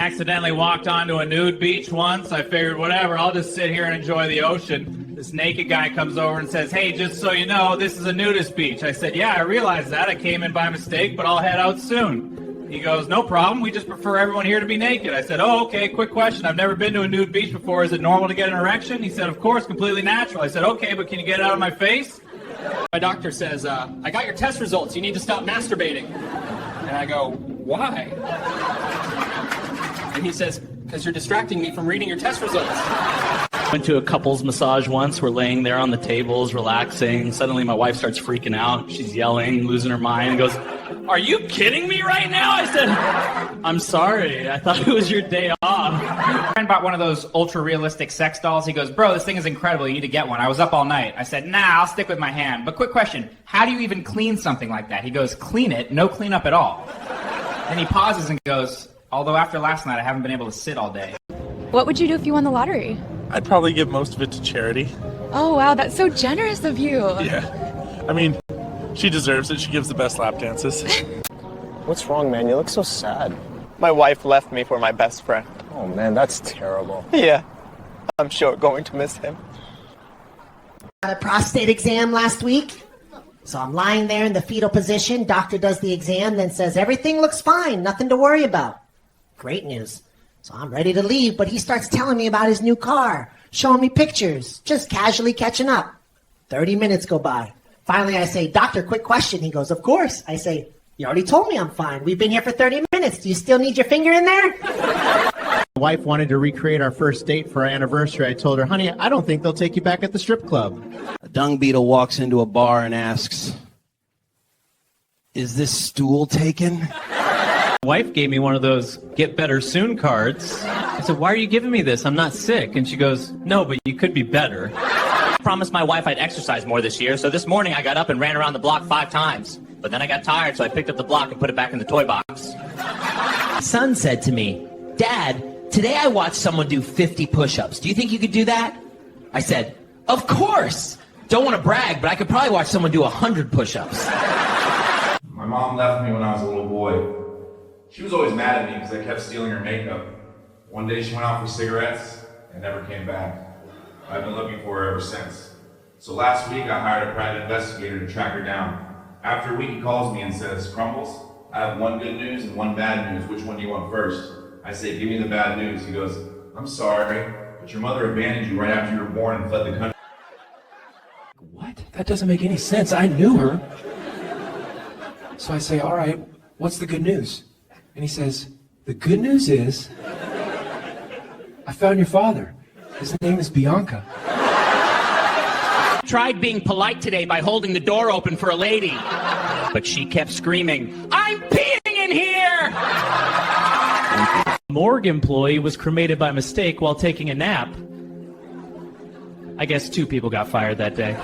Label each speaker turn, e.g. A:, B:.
A: accidentally walked onto a nude beach once. I figured, whatever, I'll just sit here and enjoy the ocean. This naked guy comes over and says, hey, just so you know, this is a nudist beach. I said, yeah, I realize that. I came in by mistake, but I'll head out soon. He goes, no problem. We just prefer everyone here to be naked. I said, oh, okay, quick question. I've never been to a nude beach before. Is it normal to get an erection? He said, of course, completely natural. I said, okay, but can you get it out of my face?
B: My doctor says, I got your test results. You need to stop masturbating. And I go, why? And he says, because you're distracting me from reading your test results.
C: Went to a couples massage once. We're laying there on the tables, relaxing. Suddenly my wife starts freaking out. She's yelling, losing her mind, and goes, are you kidding me right now? I said, I'm sorry. I thought it was your day off.
D: My friend bought one of those ultra-realistic sex dolls. He goes, bro, this thing is incredible. You need to get one. I was up all night. I said, nah, I'll stick with my hand. But quick question, how do you even clean something like that? He goes, clean it, no cleanup at all. Then he pauses and goes, although after last night, I haven't been able to sit all day.
E: What would you do if you won the lottery?
F: I'd probably give most of it to charity.
E: Oh, wow, that's so generous of you.
F: Yeah. I mean, she deserves it. She gives the best lap dances.
G: What's wrong, man? You look so sad.
H: My wife left me for my best friend.
G: Oh, man, that's terrible.
H: Yeah, I'm sure going to miss him.
I: Got a prostate exam last week. So I'm lying there in the fetal position. Doctor does the exam, then says, everything looks fine, nothing to worry about. Great news. So I'm ready to leave, but he starts telling me about his new car, showing me pictures, just casually catching up. 30 minutes go by. Finally, I say, doctor, quick question. He goes, of course. I say, you already told me I'm fine. We've been here for 30 minutes. Do you still need your finger in there?
J: My wife wanted to recreate our first date for our anniversary. I told her, honey, I don't think they'll take you back at the strip club.
K: A dung beetle walks into a bar and asks, is this stool taken?
A: My wife gave me one of those get better soon cards. I said, why are you giving me this? I'm not sick. And she goes, no, but you could be better.
C: I promised my wife I'd exercise more this year, so this morning I got up and ran around the block 5 times. But then I got tired, so I picked up the block and put it back in the toy box.
L: My son said to me, Dad, today I watched someone do 50 push-ups. Do you think you could do that? I said, of course. Don't want to brag, but I could probably watch someone do 100 push-ups.
M: My mom left me when I was a little boy. She was always mad at me because I kept stealing her makeup. One day she went out for cigarettes and never came back. I've been looking for her ever since. So last week I hired a private investigator to track her down. After a week he calls me and says, Crumbles, I have one good news and one bad news. Which one do you want first? I say, give me the bad news. He goes, I'm sorry, but your mother abandoned you right after you were born and fled the country.
B: What? That doesn't make any sense. I knew her. So I say, all right, what's the good news? And he says, the good news is, I found your father. His name is Bianca.
C: Tried being polite today by holding the door open for a lady. But she kept screaming, I'm peeing in here!
A: A morgue employee was cremated by mistake while taking a nap. I guess 2 people got fired that day.